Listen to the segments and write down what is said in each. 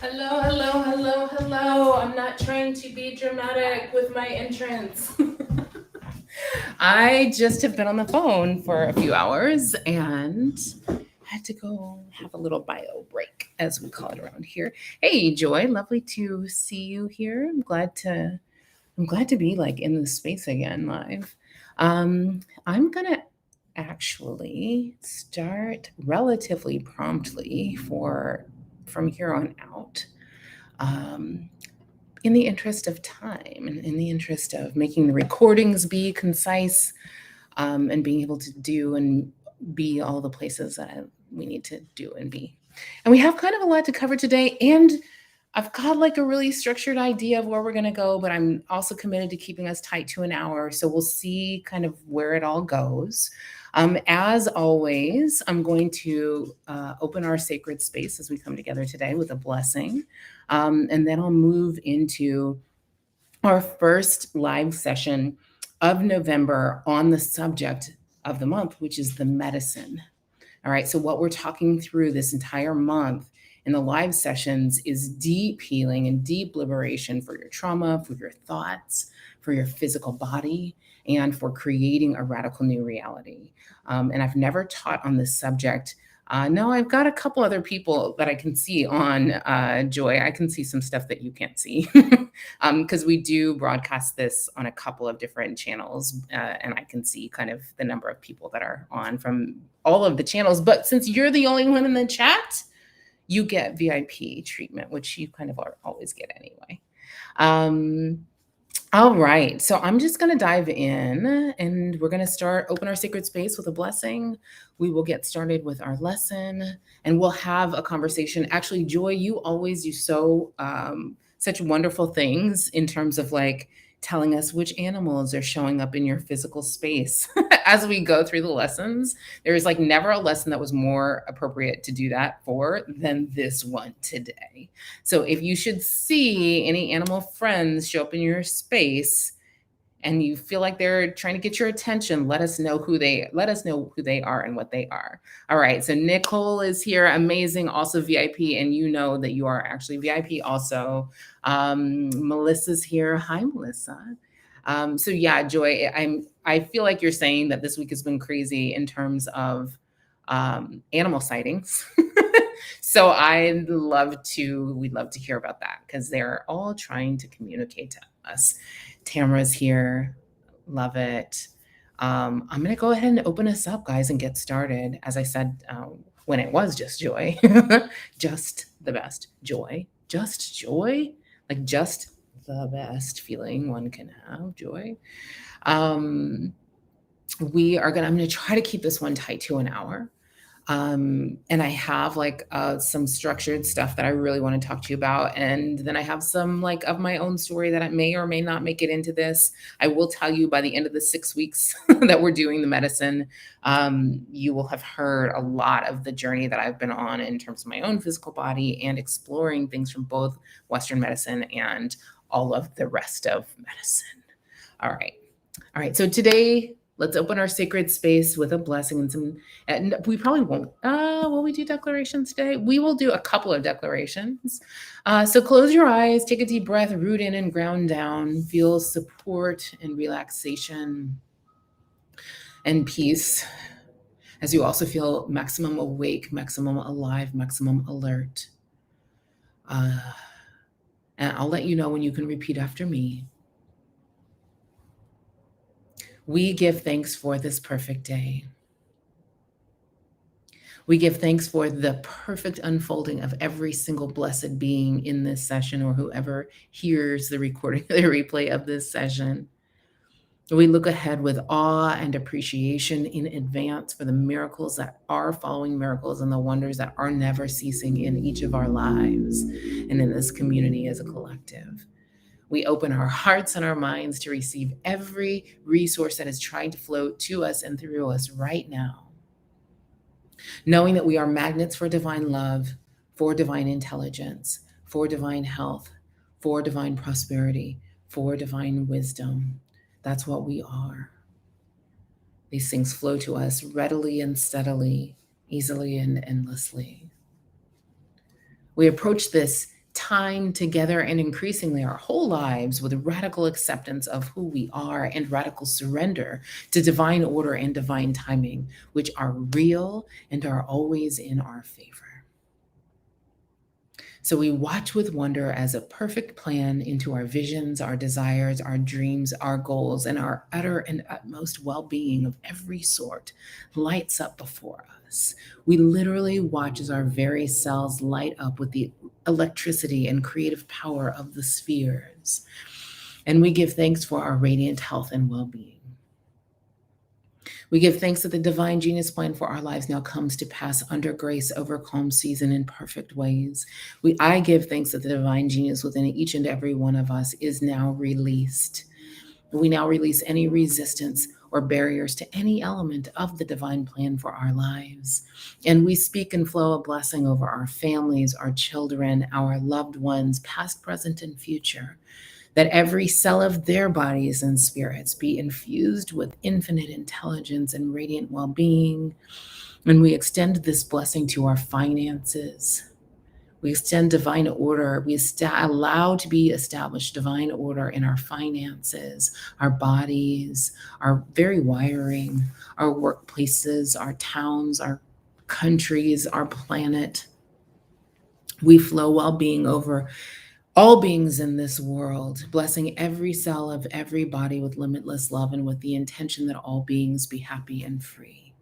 Hello, hello, hello, hello. I'm not trying to be dramatic with my entrance. I just have been on the phone for a few hours and had to go have a little bio break, as we call it around here. Hey, Joy, lovely to see you here. I'm glad to be like in this space again live. I'm gonna actually start relatively promptly for from here on out. Um, in the interest of time and in the interest of making the recordings be concise, and being able to do and be all the places that we need to do and be. And we have kind of a lot to cover today. And I've got like a really structured idea of where we're going to go, but I'm also committed to keeping us tight to an hour. So we'll see kind of where it all goes. As always, I'm going to open our sacred space as we come together today with a blessing. And then I'll move into our first live session of November on the subject of the month, which is the medicine. All right. So, what we're talking through this entire month in the live sessions is deep healing and deep liberation for your trauma, for your thoughts, for your physical body, and for creating a radical new reality. And I've never taught on this subject. No, I've got a couple other people that I can see on Joy. I can see some stuff that you can't see because we do broadcast this on a couple of different channels, and I can see kind of the number of people that are on from all of the channels. But since you're the only one in the chat, you get VIP treatment, which you kind of always get anyway. All right, so I'm just going to dive in and we're going to open our sacred space with a blessing. We will get started with our lesson and we'll have a conversation. Actually, Joy, you always do such wonderful things in terms of like telling us which animals are showing up in your physical space as we go through the lessons. There is like never a lesson that was more appropriate to do that for than this one today. So if you should see any animal friends show up in your space and you feel like they're trying to get your attention, let us know who they are and what they are. All right. So Nicole is here, amazing, also VIP, and you know that you are actually VIP also. Melissa's here. Hi, Melissa. So yeah, Joy, I feel like you're saying that this week has been crazy in terms of animal sightings. So we'd love to hear about that because they're all trying to communicate to us. Tamara's here. Love it. I'm going to go ahead and open us up, guys, and get started. As I said, when it was just Joy, just the best joy, just joy, like just the best feeling one can have, joy. I'm going to try to keep this one tight to an hour. And I have like some structured stuff that I really want to talk to you about. And then I have some like of my own story that I may or may not make it into this. I will tell you by the end of the 6 weeks that we're doing the medicine, you will have heard a lot of the journey that I've been on in terms of my own physical body and exploring things from both Western medicine and all of the rest of medicine. All right. All right. So today, let's open our sacred space with a blessing and we probably won't. Will we do declarations today? We will do a couple of declarations. So close your eyes, take a deep breath, root in and ground down, feel support and relaxation and peace as you also feel maximum awake, maximum alive, maximum alert. And I'll let you know when you can repeat after me. We give thanks for this perfect day. We give thanks for the perfect unfolding of every single blessed being in this session or whoever hears the recording, the replay of this session. We look ahead with awe and appreciation in advance for the miracles that are following miracles and the wonders that are never ceasing in each of our lives and in this community as a collective. We open our hearts and our minds to receive every resource that is trying to flow to us and through us right now. Knowing that we are magnets for divine love, for divine intelligence, for divine health, for divine prosperity, for divine wisdom. That's what we are. These things flow to us readily and steadily easily and endlessly. We approach this time together and increasingly our whole lives with radical acceptance of who we are and radical surrender to divine order and divine timing, which are real and are always in our favor. So we watch with wonder as a perfect plan into our visions, our desires, our dreams, our goals, and our utter and utmost well being of every sort lights up before us. We literally watch as our very cells light up with the electricity and creative power of the spheres. And we give thanks for our radiant health and well being. We give thanks that the divine genius plan for our lives now comes to pass under grace, over calm season in perfect ways. I give thanks that the divine genius within each and every one of us is now released. We now release any resistance or barriers to any element of the divine plan for our lives. And we speak and flow a blessing over our families, our children, our loved ones, past, present, and future, that every cell of their bodies and spirits be infused with infinite intelligence and radiant well being. And we extend this blessing to our finances. We extend divine order. We allow to be established divine order in our finances, our bodies, our very wiring, our workplaces, our towns, our countries, our planet. We flow well being over all beings in this world, blessing every cell of every body with limitless love and with the intention that all beings be happy and free.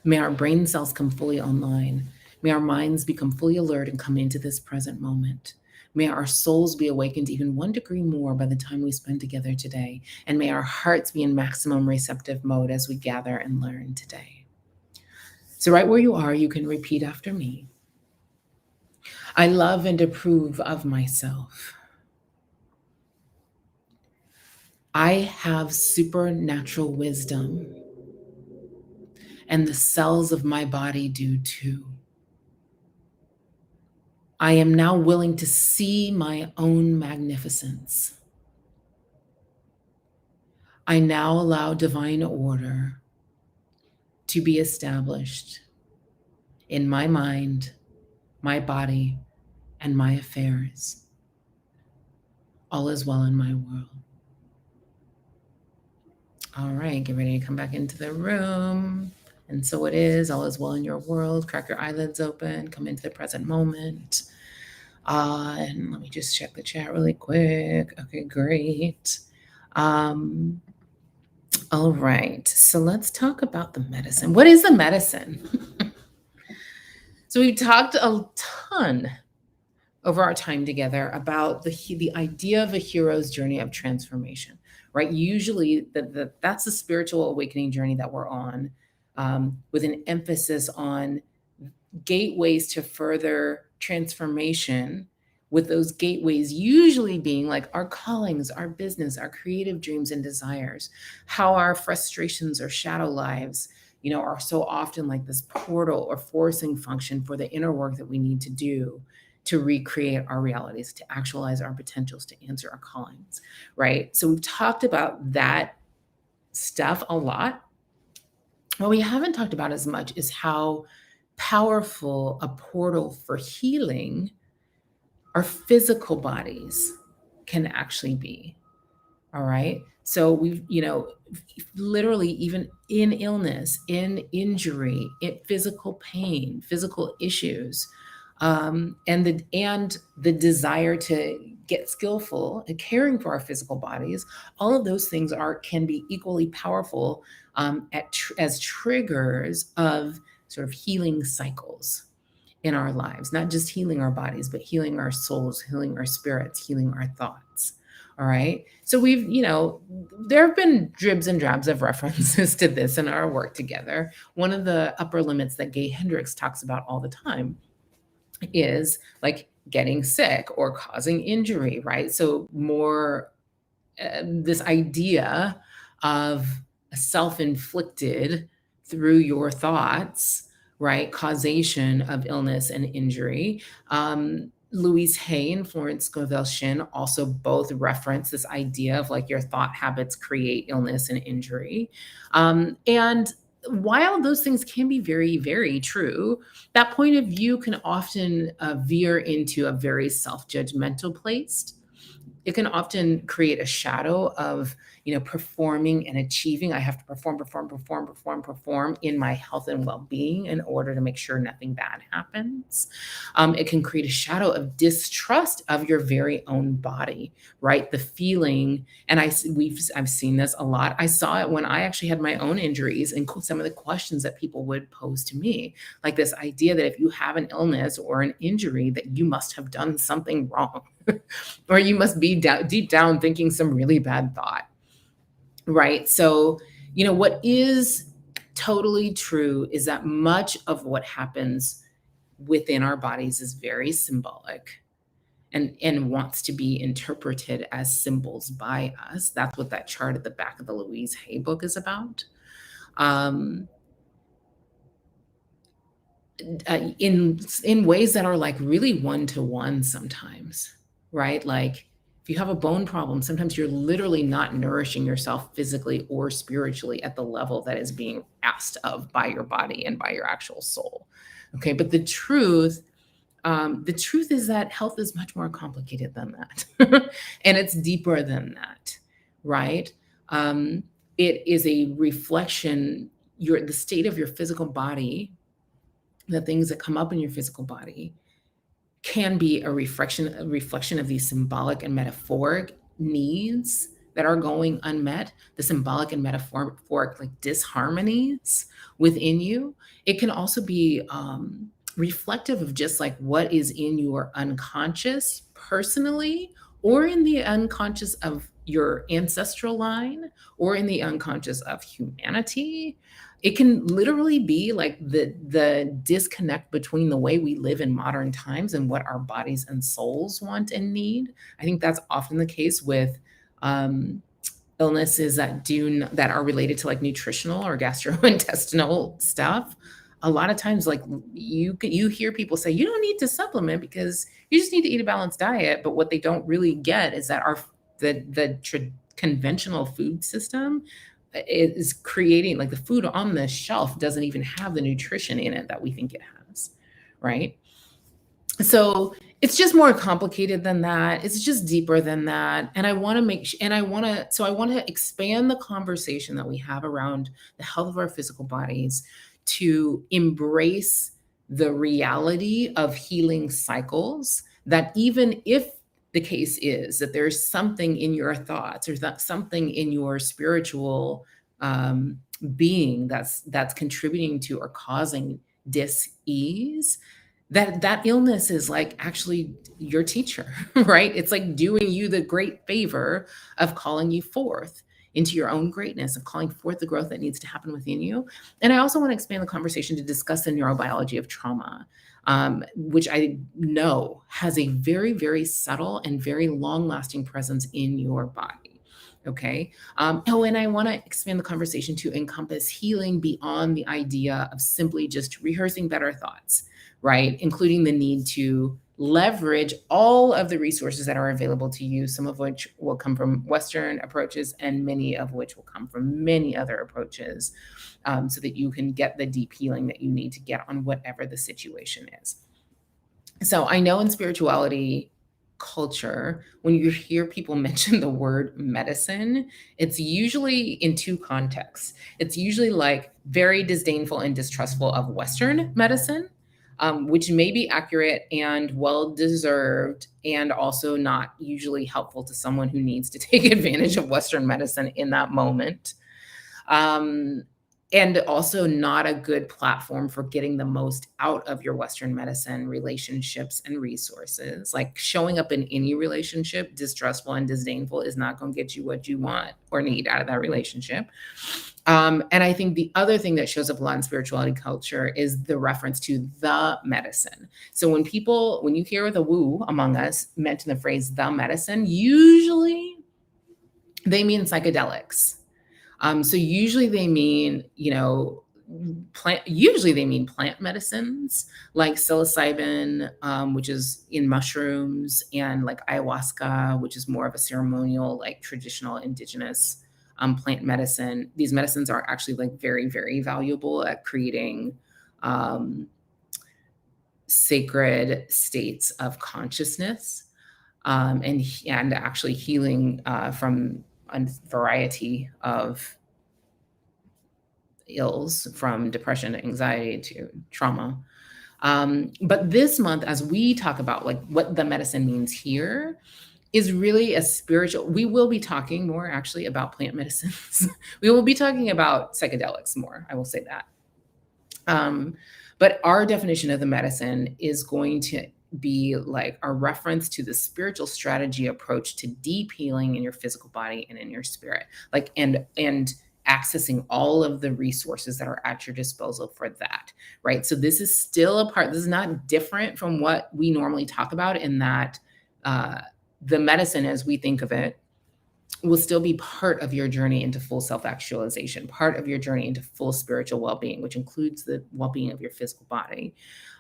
May our brain cells come fully online. May our minds become fully alert and come into this present moment. May our souls be awakened even 1 degree more by the time we spend together today. And may our hearts be in maximum receptive mode as we gather and learn today. So right where you are, you can repeat after me. I love and approve of myself. I have supernatural wisdom, and the cells of my body do too. I am now willing to see my own magnificence. I now allow divine order to be established in my mind, my body, and my affairs. All is well in my world. All right, get ready to come back into the room. And so it is, all is well in your world. Crack your eyelids open, come into the present moment. And let me just check the chat really quick. Okay, great. All right, so let's talk about the medicine. What is the medicine? So we talked a ton over our time together about the idea of a hero's journey of transformation, right? Usually that's the spiritual awakening journey that we're on, with an emphasis on gateways to further transformation, with those gateways usually being like our callings, our business, our creative dreams and desires, how our frustrations or shadow lives, are so often like this portal or forcing function for the inner work that we need to do to recreate our realities, to actualize our potentials, to answer our callings, right? So we've talked about that stuff a lot. What we haven't talked about as much is how powerful a portal for healing our physical bodies can actually be. All right. So we've, literally even in illness, in injury, in physical pain, physical issues, and the desire to get skillful at caring for our physical bodies, all of those things can be equally powerful as triggers of sort of healing cycles in our lives, not just healing our bodies, but healing our souls, healing our spirits, healing our thoughts. All right. So there have been dribs and drabs of references to this in our work together. One of the upper limits that Gay Hendricks talks about all the time is like getting sick or causing injury, right? So more this idea of a self-inflicted through your thoughts, right? Causation of illness and injury. Louise Hay and Florence Scovel Shinn also both reference this idea of like your thought habits create illness and injury. And while those things can be very, very true, that point of view can often veer into a very self-judgmental place. It can often create a shadow of, performing and achieving. I have to perform in my health and well-being in order to make sure nothing bad happens. It can create a shadow of distrust of your very own body, right? The feeling, and I've seen this a lot. I saw it when I actually had my own injuries, and some of the questions that people would pose to me, like this idea that if you have an illness or an injury, that you must have done something wrong. Or you must be deep down thinking some really bad thought, right? So, what is totally true is that much of what happens within our bodies is very symbolic and wants to be interpreted as symbols by us. That's what that chart at the back of the Louise Hay book is about. Um, in ways that are like really one-to-one sometimes, right? Like if you have a bone problem, sometimes you're literally not nourishing yourself physically or spiritually at the level that is being asked of by your body and by your actual soul. Okay, but the truth is that health is much more complicated than that, and it's deeper than that, right? It is a reflection. The state of your physical body, the things that come up in your physical body, can be a reflection of these symbolic and metaphoric needs that are going unmet, the symbolic and metaphoric like disharmonies within you. It can also be reflective of just like what is in your unconscious personally, or in the unconscious of your ancestral line, or in the unconscious of humanity. It can literally be like the disconnect between the way we live in modern times and what our bodies and souls want and need. I think that's often the case with illnesses that are related to like nutritional or gastrointestinal stuff. A lot of times, like you hear people say, you don't need to supplement because you just need to eat a balanced diet. But what they don't really get is that conventional food system is creating, like, the food on the shelf doesn't even have the nutrition in it that we think it has, right? So it's just more complicated than that. It's just deeper than that. And I want to expand the conversation that we have around the health of our physical bodies to embrace the reality of healing cycles, that even if the case is that there's something in your thoughts or that something in your spiritual being that's contributing to or causing dis-ease, that illness is like actually your teacher, right? It's like doing you the great favor of calling you forth into your own greatness, of calling forth the growth that needs to happen within you. And I also want to expand the conversation to discuss the neurobiology of trauma, which I know has a very, very subtle and very long-lasting presence in your body. Okay. And I want to expand the conversation to encompass healing beyond the idea of simply just rehearsing better thoughts, right? Including the need to leverage all of the resources that are available to you, some of which will come from Western approaches and many of which will come from many other approaches, so that you can get the deep healing that you need to get on whatever the situation is. So I know in spirituality culture, when you hear people mention the word medicine, it's usually in two contexts. It's usually like very disdainful and distrustful of Western medicine, which may be accurate and well-deserved, and also not usually helpful to someone who needs to take advantage of Western medicine in that moment. And also not a good platform for getting the most out of your Western medicine relationships and resources. Like showing up in any relationship, distrustful and disdainful, is not going to get you what you want or need out of that relationship. And I think the other thing that shows up a lot in spirituality culture is the reference to the medicine. So when you hear the woo among us mention the phrase the medicine, usually they mean psychedelics. So usually they mean, plant medicines like psilocybin, which is in mushrooms, and like ayahuasca, which is more of a ceremonial, like traditional indigenous plant medicine. These medicines are actually like very, very valuable at creating um, sacred states of consciousness, and actually healing from a variety of ills, from depression, anxiety to trauma. But this month, as we talk about like what the medicine means here, is really a spiritual. We will be talking more actually about plant medicines. We will be talking about psychedelics more. I will say that. Um, but our definition of the medicine is going to be like a reference to the spiritual strategy approach to deep healing in your physical body and in your spirit, like and accessing all of the resources that are at your disposal for that, right? So this is still a part. This is not different from what we normally talk about, in that the medicine, as we think of it, will still be part of your journey into full self-actualization, part of your journey into full spiritual well-being, which includes the well-being of your physical body.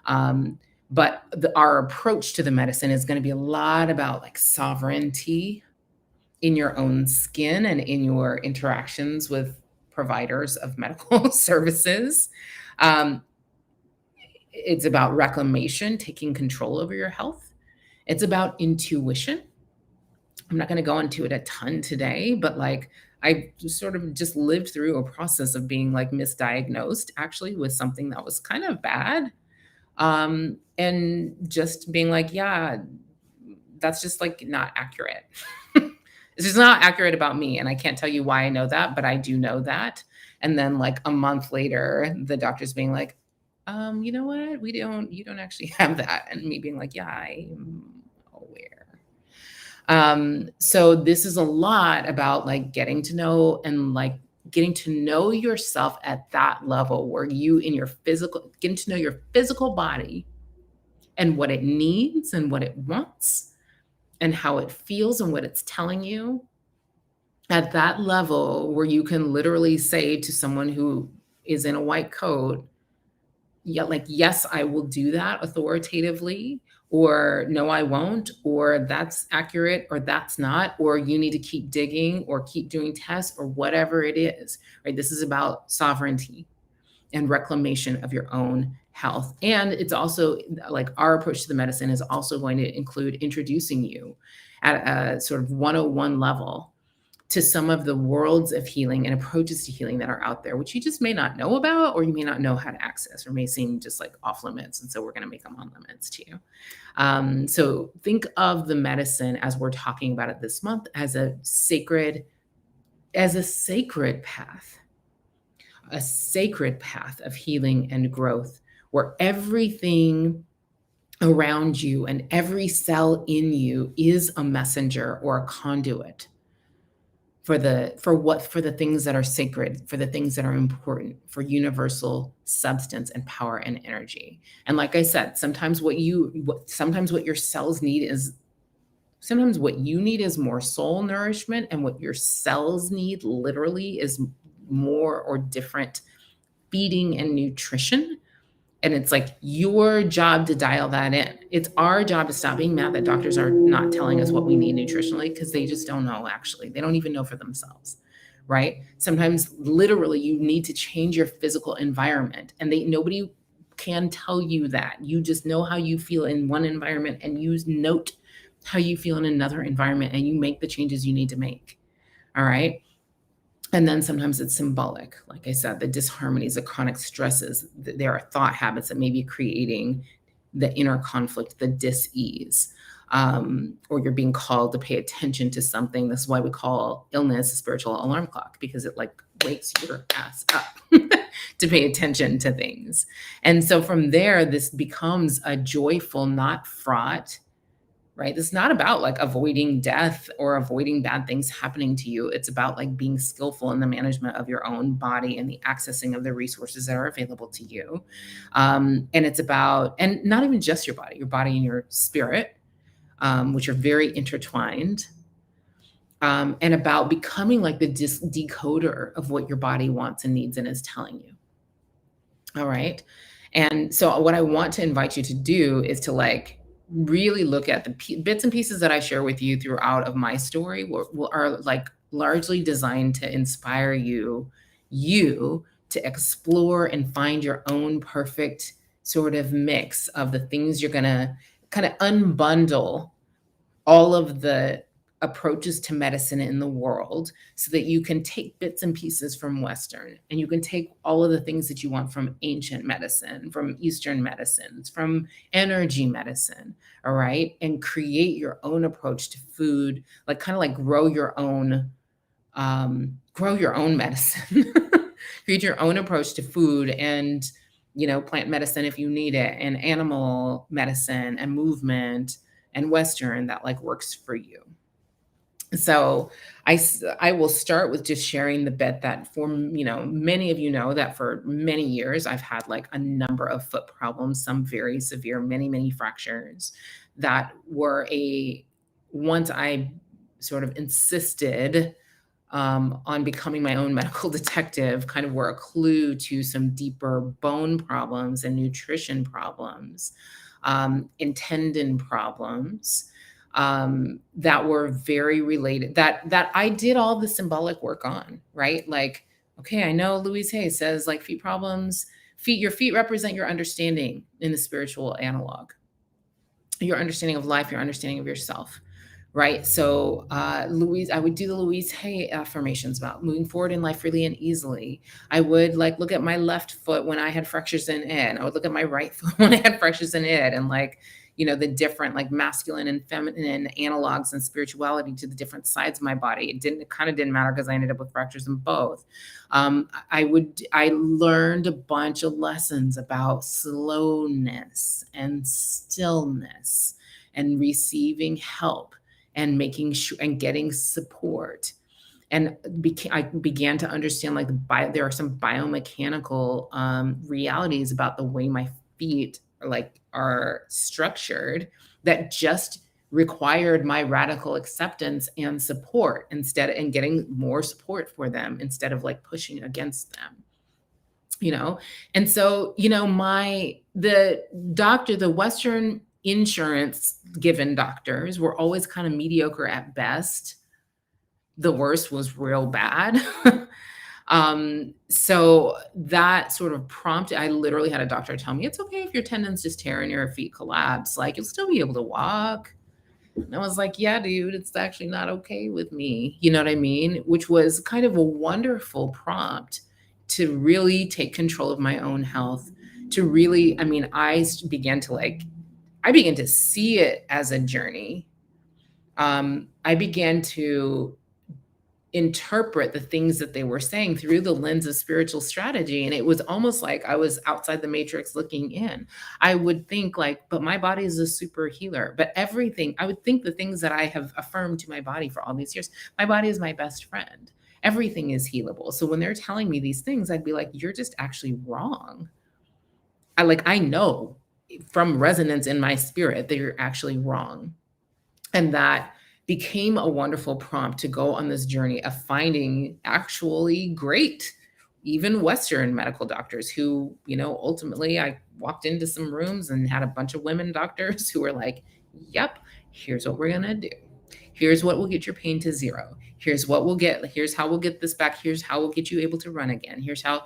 But our approach to the medicine is going to be a lot about like sovereignty in your own skin and in your interactions with providers of medical services. It's about reclamation, taking control over your health. It's about intuition. I'm not going to go into it a ton today, but like I sort of just lived through a process of being like misdiagnosed actually with something that was kind of bad. And just being like, yeah, that's just like not accurate. It's just not accurate about me. And I can't tell you why I know that, but I do know that. And then like a month later, the doctor's being like, you know what? You don't actually have that. And me being like, yeah, I'm aware. So this is a lot about like getting to know yourself at that level, where you getting to know your physical body and what it needs and what it wants and how it feels and what it's telling you, at that level where you can literally say to someone who is in a white coat, yeah, like, yes, I will do that authoritatively, or no, I won't, or that's accurate, or that's not, or you need to keep digging or keep doing tests or whatever it is, right? This is about sovereignty and reclamation of your own health. And it's also like our approach to the medicine is also going to include introducing you at a sort of 101 level to some of the worlds of healing and approaches to healing that are out there, which you just may not know about, or you may not know how to access, or may seem just like off limits. And so we're going to make them on limits to you. So think of the medicine, as we're talking about it this month, as a sacred path, a sacred path of healing and growth, where everything around you and every cell in you is a messenger or a conduit for the things that are sacred, for the things that are important, for universal substance and power and energy. And like I said, sometimes what your cells need is more soul nourishment, and what your cells need literally is more or different feeding and nutrition. And it's like your job to dial that in. It's our job to stop being mad that doctors are not telling us what we need nutritionally, because they just don't know, actually. They don't even know for themselves, right? Sometimes literally you need to change your physical environment, and nobody can tell you that. You just know how you feel in one environment, and you note how you feel in another environment, and you make the changes you need to make. All right. And then sometimes it's symbolic. Like I said, the disharmonies, the chronic stresses, there are thought habits that may be creating the inner conflict, the dis-ease, or you're being called to pay attention to something. This is why we call illness a spiritual alarm clock, because it like wakes your ass up to pay attention to things. And so from there, this becomes a joyful, not fraught, right? It's not about like avoiding death or avoiding bad things happening to you. It's about like being skillful in the management of your own body and the accessing of the resources that are available to you. And it's about, and not even just your body and your spirit, which are very intertwined, and about becoming like the decoder of what your body wants and needs and is telling you. All right. And so what I want to invite you to do is to like really look at the bits and pieces that I share with you throughout of my story are like largely designed to inspire you to explore and find your own perfect sort of mix of the things you're going to kind of unbundle all of the approaches to medicine in the world so that you can take bits and pieces from Western and you can take all of the things that you want from ancient medicine, from Eastern medicines, from energy medicine, all right, and create your own approach to food, like kind of like grow your own medicine, create your own approach to food and, plant medicine if you need it, and animal medicine and movement and Western that like works for you. So I will start with just sharing the bit that for, many of you know that for many years I've had like a number of foot problems, some very severe, many, many fractures that were once I sort of insisted on becoming my own medical detective, kind of were a clue to some deeper bone problems and nutrition problems, and tendon problems, that were very related, that I did all the symbolic work on, right? Like, okay, I know Louise Hay says like feet problems, your feet represent your understanding in the spiritual analog, your understanding of life, your understanding of yourself. Right. So, I would do the Louise Hay affirmations about moving forward in life freely and easily. I would like look at my left foot when I had fractures in it. And I would look at my right foot when I had fractures in it. And like, the different like masculine and feminine analogs and spirituality to the different sides of my body. It kind of didn't matter because I ended up with fractures in both. I learned a bunch of lessons about slowness and stillness and receiving help and making sure and getting support. And I began to understand like there are some biomechanical realities about the way my feet are structured that just required my radical acceptance and support and getting more support for them instead of like pushing against them. And so, the Western insurance given doctors were always kind of mediocre at best. The worst was real bad. So that sort of prompted, I literally had a doctor tell me, it's okay if your tendons just tear and your feet collapse, like you'll still be able to walk. And I was like, yeah, dude, it's actually not okay with me. You know what I mean? Which was kind of a wonderful prompt to really take control of my own health, to really, I began to see it as a journey. I began to interpret the things that they were saying through the lens of spiritual strategy. And it was almost like I was outside the matrix looking in. I would think like, but my body is a super healer. But I would think the things that I have affirmed to my body for all these years, my body is my best friend. Everything is healable. So when they're telling me these things, I'd be like, you're just actually wrong. I know from resonance in my spirit that you're actually wrong. And that became a wonderful prompt to go on this journey of finding actually great, even Western medical doctors who, ultimately I walked into some rooms and had a bunch of women doctors who were like, yep, here's what we're going to do. Here's what will get your pain to zero. Here's how we'll get this back. Here's how we'll get you able to run again. Here's how,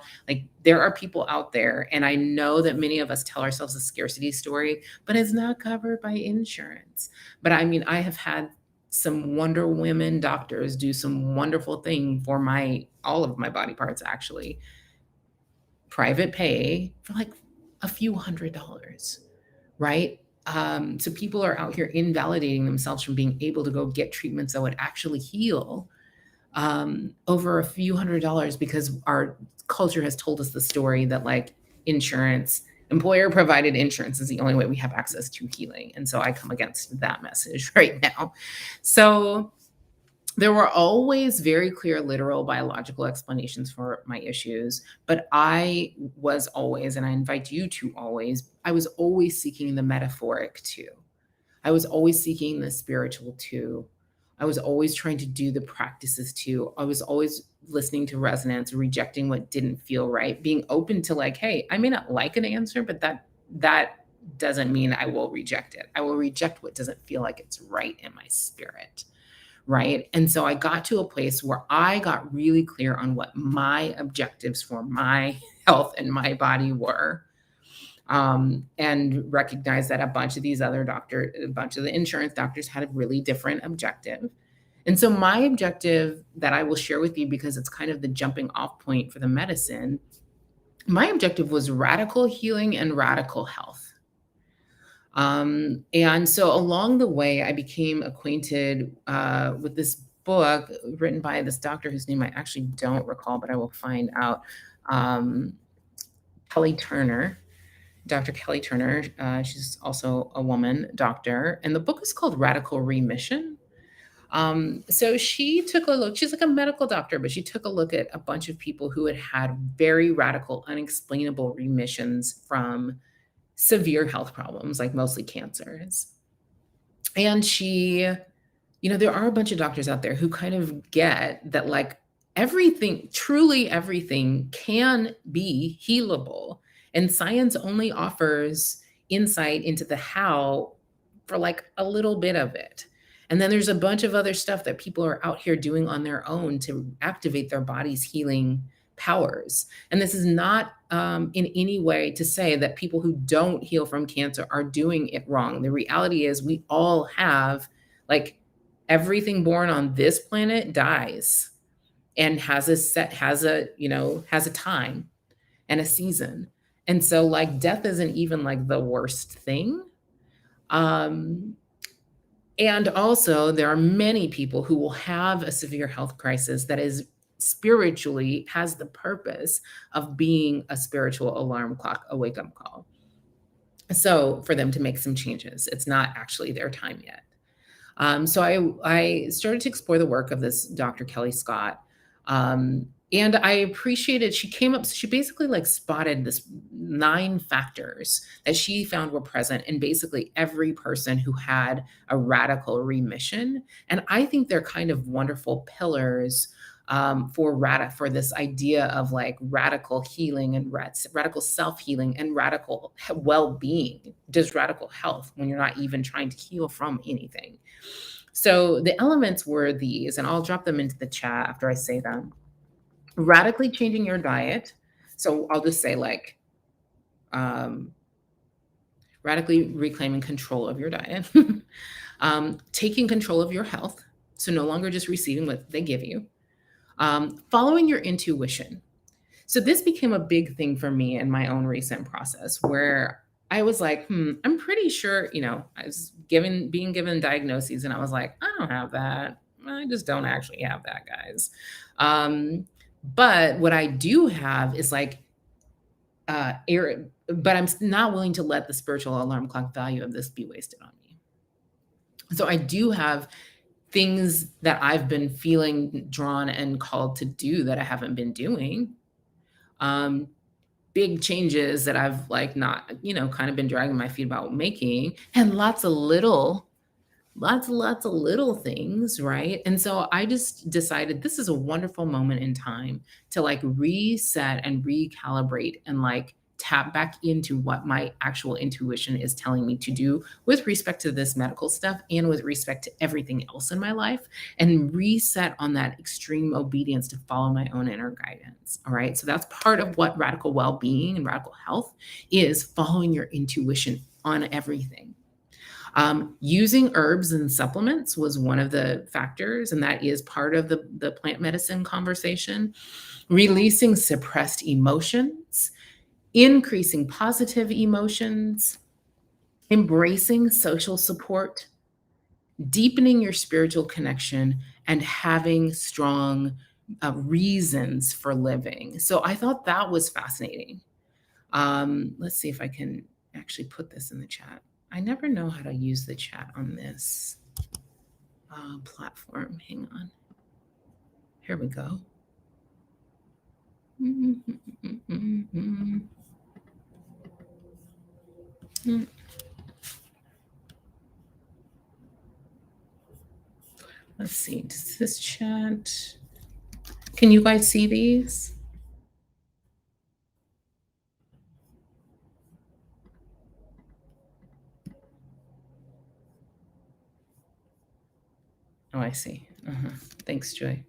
there are people out there. And I know that many of us tell ourselves a scarcity story, but it's not covered by insurance. But I have had some Wonder Women doctors do some wonderful thing for all of my body parts, actually. Private pay for like a few $100s, right? So people are out here invalidating themselves from being able to go get treatments that would actually heal over a few $100s because our culture has told us the story that like employer provided insurance is the only way we have access to healing. And so I come against that message right now. So there were always very clear, literal biological explanations for my issues, but I was always, and I invite you to always, I was always seeking the metaphoric too. I was always seeking the spiritual too. I was always trying to do the practices too. I was always listening to resonance, rejecting what didn't feel right, being open to like, hey, I may not like an answer, but that doesn't mean I will reject it. I will reject what doesn't feel like it's right in my spirit. right? And so I got to a place where I got really clear on what my objectives for my health and my body were, and recognized that a bunch of these other a bunch of the insurance doctors had a really different objective. And so my objective that I will share with you, because it's kind of the jumping off point for the medicine, my objective was radical healing and radical health. And so along the way, I became acquainted with this book written by this doctor whose name I actually don't recall, but I will find out. Um, Kelly Turner, Dr. Kelly Turner. She's also a woman doctor, and the book is called Radical Remission. So she took a look. She's like a medical doctor, but she took a look at a bunch of people who had very radical, unexplainable remissions from severe health problems, like mostly cancers. And there are a bunch of doctors out there who kind of get that, like, everything, truly everything can be healable. And science only offers insight into the how for like a little bit of it. And then there's a bunch of other stuff that people are out here doing on their own to activate their body's healing powers. And this is not in any way to say that people who don't heal from cancer are doing it wrong. The reality is we all have, like, everything born on this planet dies and has a time and a season. And so, like, death isn't even like the worst thing. Um, and also, there are many people who will have a severe health crisis that is spiritually has the purpose of being a spiritual alarm clock, a wake up call. So for them to make some changes, it's not actually their time yet. So I started to explore the work of this Dr. Kelly Scott. And I appreciated, she basically like spotted this 9 factors that she found were present in basically every person who had a radical remission. And I think they're kind of wonderful pillars for this idea of like radical healing and radical self-healing and radical well-being, just radical health when you're not even trying to heal from anything. So the elements were these, and I'll drop them into the chat after I say them. Radically changing your diet. So I'll just say like radically reclaiming control of your diet. Taking control of your health. So no longer just receiving what they give you. Following your intuition. So this became a big thing for me in my own recent process where I was like, I'm pretty sure, I was being given diagnoses and I was like, I don't have that. I just don't actually have that, guys. But what I do have is like, but I'm not willing to let the spiritual alarm clock value of this be wasted on me. So I do have things that I've been feeling drawn and called to do that I haven't been doing. Big changes that I've like not, kind of been dragging my feet about making, and lots of little things, right? And so I just decided this is a wonderful moment in time to like reset and recalibrate and like tap back into what my actual intuition is telling me to do with respect to this medical stuff and with respect to everything else in my life, and reset on that extreme obedience to follow my own inner guidance. All right. So that's part of what radical well-being and radical health is, following your intuition on everything. Using herbs and supplements was one of the factors, and that is part of the plant medicine conversation. Releasing suppressed emotions, increasing positive emotions, embracing social support, deepening your spiritual connection, and having strong reasons for living. So I thought that was fascinating. Let's see if I can actually put this in the chat. I never know how to use the chat on this platform. Hang on. Here we go. Let's see. Does this chat? Can you guys see these? Oh, I see. Uh-huh. Thanks, Joy.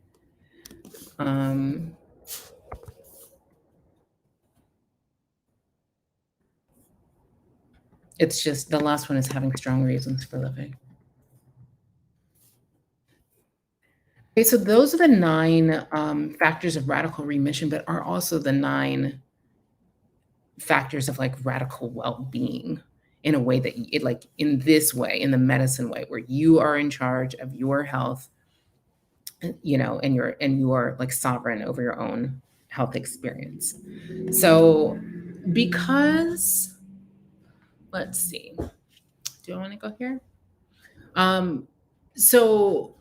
Um, it's just the last one is having strong reasons for living. Okay, so those are the 9 factors of radical remission, but are also the 9 factors of like radical well-being in a way that it like in this way, in the medicine way, where you are in charge of your health, and you are like sovereign over your own health experience. So because let's see, do I want to go here? Um, so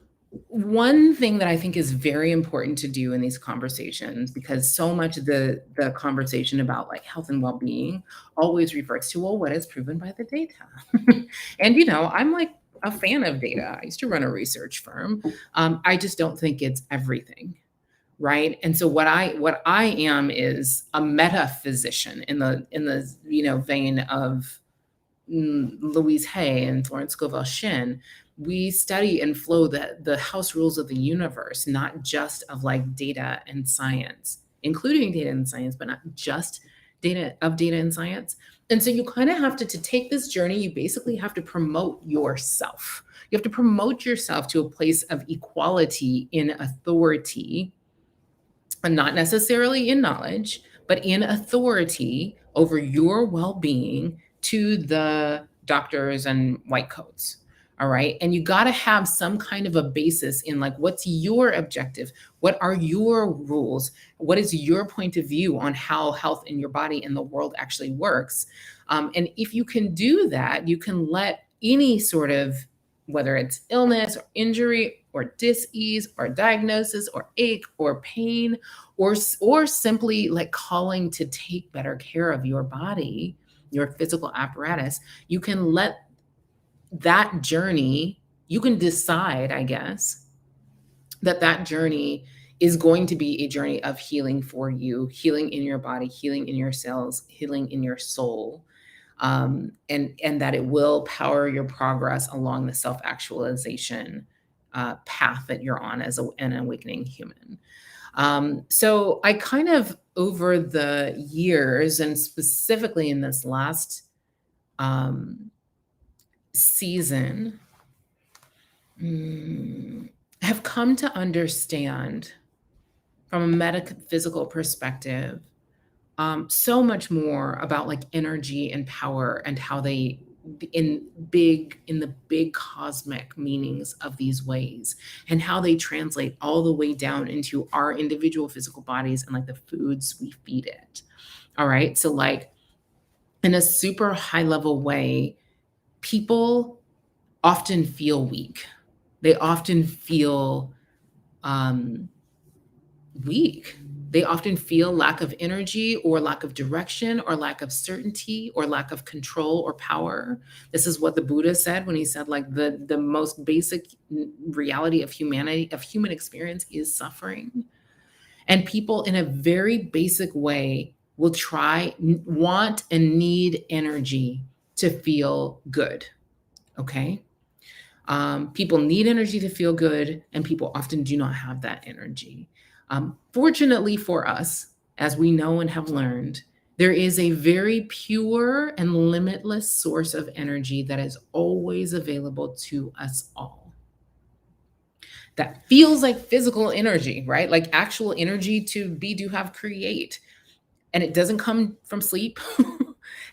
one thing that I think is very important to do in these conversations, because so much of the conversation about like health and well-being always refers to, well, what is proven by the data? And I'm like a fan of data. I used to run a research firm. I just don't think it's everything. Right. And so what I am is a metaphysician in the vein of Louise Hay and Florence Scovel Shinn. We study and flow the house rules of the universe, not just of like data and science, including data and science, but not just data and science. And so you kind of have to take this journey, you basically have to promote yourself. You have to promote yourself to a place of equality in authority, and not necessarily in knowledge, but in authority over your well-being to the doctors and white coats. All right. And you got to have some kind of a basis in like, what's your objective? What are your rules? What is your point of view on how health in your body and the world actually works? And if you can do that, you can let any sort of, whether it's illness or injury or dis-ease or diagnosis or ache or pain, or simply like calling to take better care of your body, your physical apparatus, you can let that journey, you can decide, I guess, that journey is going to be a journey of healing for you, healing in your body, healing in your cells, healing in your soul. And that it will power your progress along the self-actualization path that you're on as an awakening human. So I kind of, over the years, and specifically in this last season, have come to understand from a metaphysical perspective so much more about like energy and power and how they in the big cosmic meanings of these ways, and how they translate all the way down into our individual physical bodies and like the foods we feed it. All right, so like in a super high level way, people often feel weak. They often feel weak. They often feel lack of energy or lack of direction or lack of certainty or lack of control or power. This is what the Buddha said when he said like the most basic reality of humanity, of human experience, is suffering. And people in a very basic way will want and need energy to feel good. Okay. People need energy to feel good, and people often do not have that energy. Fortunately for us, as we know and have learned, there is a very pure and limitless source of energy that is always available to us all. That feels like physical energy, right? Like actual energy to be, do, have, create. And it doesn't come from sleep,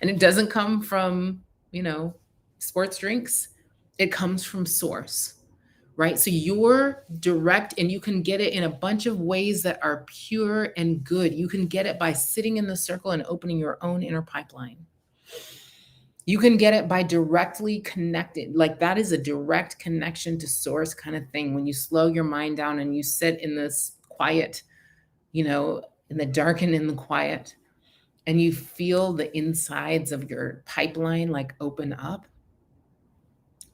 and it doesn't come from, sports drinks. It comes from source, right? So you're direct, and you can get it in a bunch of ways that are pure and good. You can get it by sitting in the circle and opening your own inner pipeline. You can get it by directly connected. Like that is a direct connection to source kind of thing. When you slow your mind down and you sit in this quiet, in the dark and in the quiet, and you feel the insides of your pipeline like open up.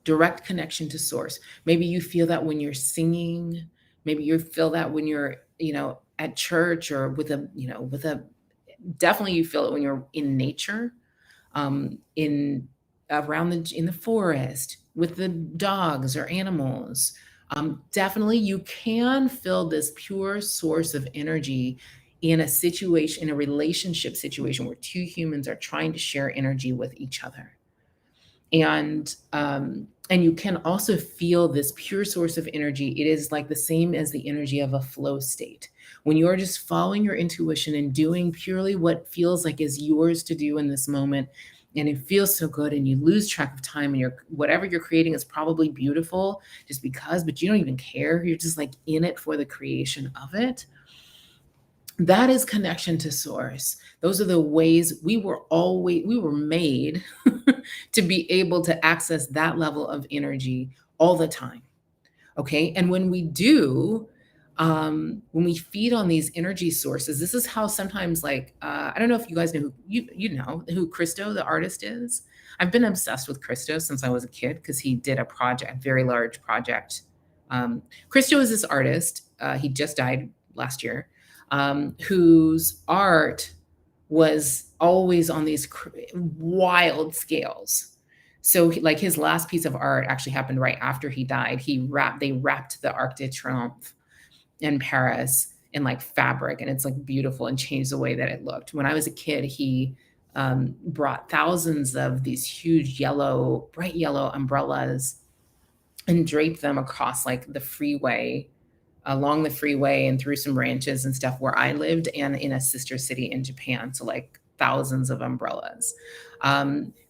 Direct connection to source. Maybe you feel that when you're singing. Maybe you feel that when you're, at church, or definitely you feel it when you're in nature, in the forest with the dogs or animals, Definitely, you can feel this pure source of energy in a situation, in a relationship situation where two humans are trying to share energy with each other. And you can also feel this pure source of energy. It is like the same as the energy of a flow state. When you are just following your intuition and doing purely what feels like is yours to do in this moment, and it feels so good, and you lose track of time, and whatever you're creating is probably beautiful just because, but you don't even care. You're just like in it for the creation of it. That is connection to source. Those are the ways we were made to be able to access that level of energy all the time. Okay. And when we do, when we feed on these energy sources, this is how sometimes, like, I don't know if you guys know who you know who Christo, the artist, is. I've been obsessed with Christo since I was a kid because he did a project, very large project. Christo is this artist. He just died last year, whose art was always on these wild scales. So, like, his last piece of art actually happened right after he died. They wrapped the Arc de Triomphe in Paris in like fabric, and it's like beautiful and changed the way that it looked. When I was a kid, he brought thousands of these huge bright yellow umbrellas and draped them across like the freeway, along the freeway and through some ranches and stuff where I lived, and in a sister city in Japan. So like thousands of umbrellas.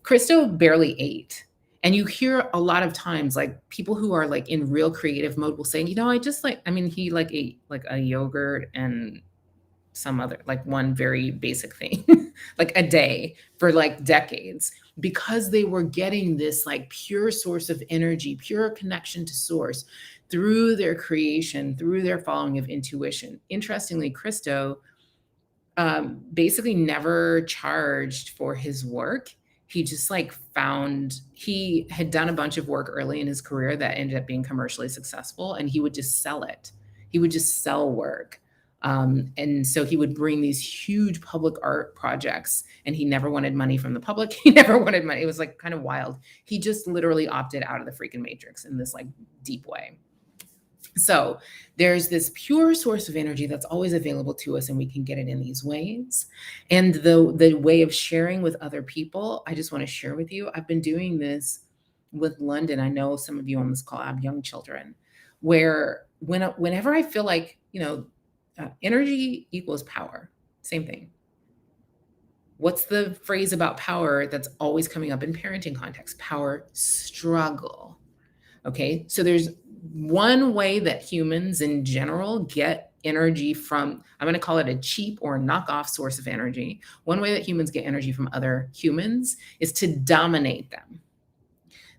Christo barely ate. And you hear a lot of times, like, people who are like in real creative mode will say, I just like, he like ate like a yogurt and some other, like, one very basic thing, like a day for like decades, because they were getting this like pure source of energy, pure connection to source through their creation, through their following of intuition. Interestingly, Christo basically never charged for his work. He just like he had done a bunch of work early in his career that ended up being commercially successful, and he would just sell it. He would just sell work. And so he would bring these huge public art projects, and he never wanted money from the public. He never wanted money. It was like kind of wild. He just literally opted out of the freaking matrix in this like deep way. So there's this pure source of energy that's always available to us, and we can get it in these ways. And the way of sharing with other people, I just want to share with you. I've been doing this with London. I know some of you on this call have young children, where whenever I feel like, energy equals power, same thing. What's the phrase about power that's always coming up in parenting context? Power struggle. Okay, so there's one way that humans in general get energy from, I'm going to call it a cheap or knockoff source of energy. One way that humans get energy from other humans is to dominate them.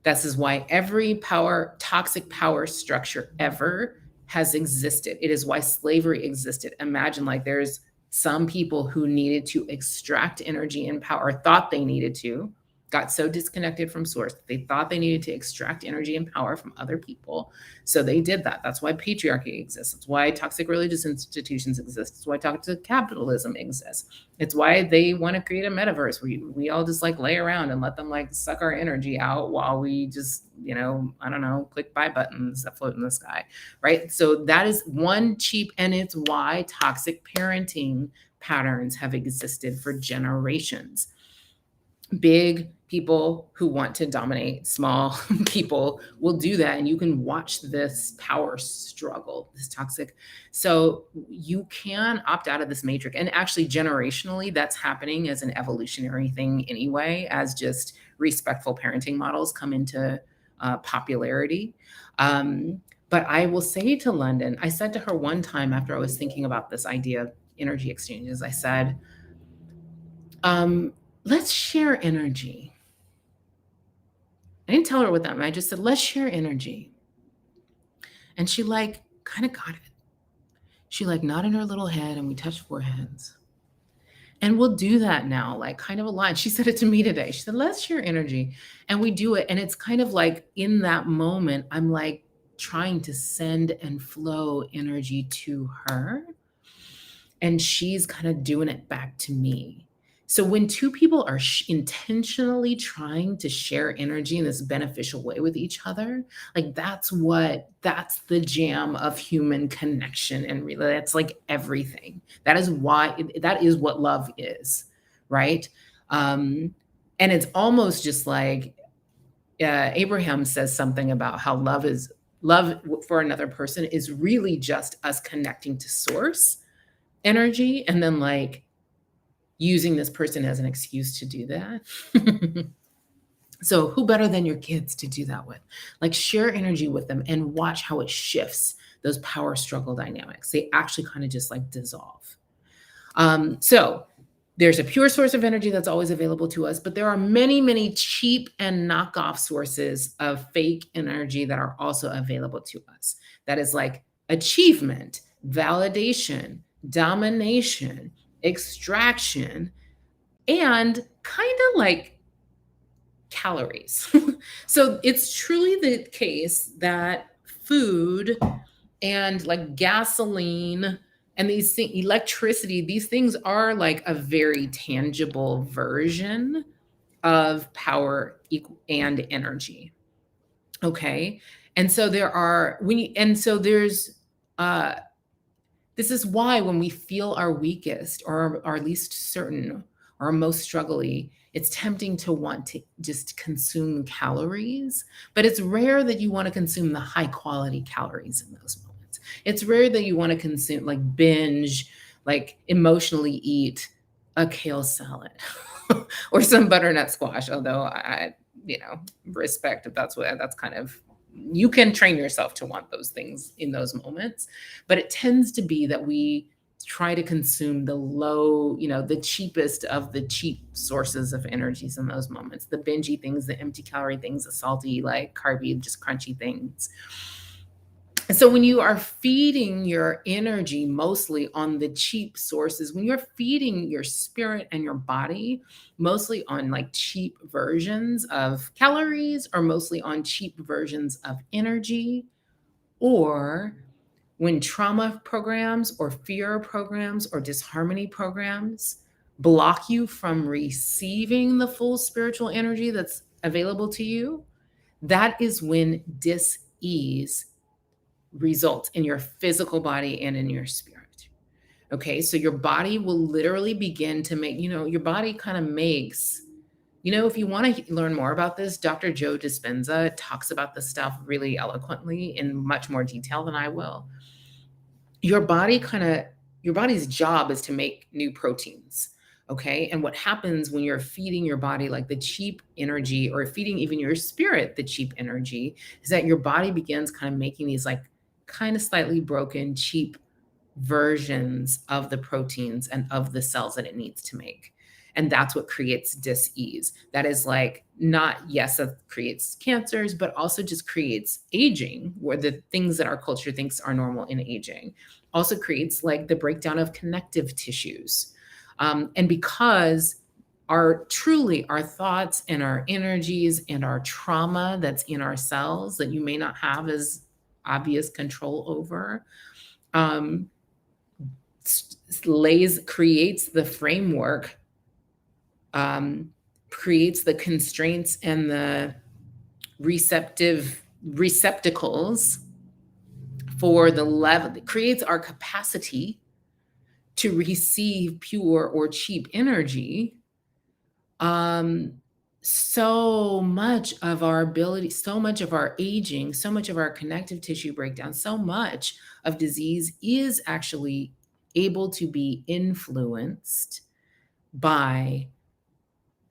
This is why every toxic power structure ever has existed. It is why slavery existed. Imagine, like, there's some people who needed to extract energy and power, thought they needed to, got so disconnected from source that they thought they needed to extract energy and power from other people. So they did that. That's why patriarchy exists. It's why toxic religious institutions exist. It's why toxic capitalism exists. It's why they want to create a metaverse where we all just like lay around and let them like suck our energy out while we just, click buy buttons that float in the sky, right? So that is one cheap, and it's why toxic parenting patterns have existed for generations. Big people who want to dominate small people will do that, and you can watch this power struggle, this toxic. So you can opt out of this matrix, and actually generationally that's happening as an evolutionary thing anyway, as just respectful parenting models come into popularity. But I will say to London, I said to her one time after I was thinking about this idea of energy exchanges, I said, let's share energy. I didn't tell her what that meant. I just said, let's share energy. And she like kind of got it. She like nodded her little head, and we touched foreheads. And we'll do that now, like kind of a line. She said it to me today. She said, let's share energy. And we do it. And it's kind of like in that moment, I'm like trying to send and flow energy to her. And she's kind of doing it back to me. So when two people are intentionally trying to share energy in this beneficial way with each other, like that's the jam of human connection, and really that's like everything. That is why that is what love is, right? Um, and it's almost just like Abraham says something about how love for another person is really just us connecting to source energy, and then like using this person as an excuse to do that. So who better than your kids to do that with? Like share energy with them and watch how it shifts those power struggle dynamics. They actually kind of just like dissolve. So there's a pure source of energy that's always available to us, but there are many, many cheap and knockoff sources of fake energy that are also available to us. That is like achievement, validation, domination, extraction, and kind of like calories. So it's truly the case that food and like gasoline and these things, electricity, these things are like a very tangible version of power and energy. Okay. And so there's uh this is why when we feel our weakest or our least certain or most struggly, it's tempting to want to just consume calories, but it's rare that you want to consume the high quality calories in those moments. It's rare that you want to consume like binge, like emotionally eat a kale salad or some butternut squash, although respect if that's kind of, you can train yourself to want those things in those moments, but it tends to be that we try to consume the low, the cheapest of the cheap sources of energies in those moments, the bingey things, the empty calorie things, the salty, like carby, just crunchy things. And so when you are feeding your energy mostly on the cheap sources, when you're feeding your spirit and your body mostly on like cheap versions of calories or mostly on cheap versions of energy, or when trauma programs or fear programs or disharmony programs block you from receiving the full spiritual energy that's available to you, that is when dis-ease results in your physical body and in your spirit. Okay, so your body will literally begin to make, your body kind of makes, if you want to learn more about this, Dr. Joe Dispenza talks about this stuff really eloquently in much more detail than I will. Your body's job is to make new proteins. Okay. And what happens when you're feeding your body like the cheap energy, or feeding even your spirit the cheap energy, is that your body begins kind of making these like kind of slightly broken, cheap versions of the proteins and of the cells that it needs to make. And that's what creates dis-ease. That is like not, yes, that creates cancers, but also just creates aging, where the things that our culture thinks are normal in aging also creates like the breakdown of connective tissues. And because our thoughts and our energies and our trauma that's in our cells that you may not have as obvious control over, creates the framework, creates the constraints and the receptacles for the level, creates our capacity to receive pure or cheap energy. So much of our ability, so much of our aging, so much of our connective tissue breakdown, so much of disease is actually able to be influenced by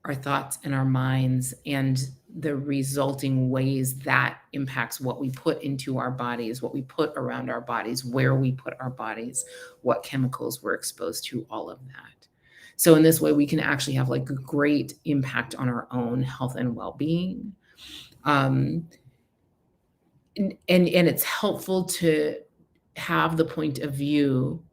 our thoughts and our minds and the resulting ways that impacts what we put into our bodies, what we put around our bodies, where we put our bodies, what chemicals we're exposed to, all of that. So in this way, we can actually have like a great impact on our own health and well-being. And it's helpful to have the point of view.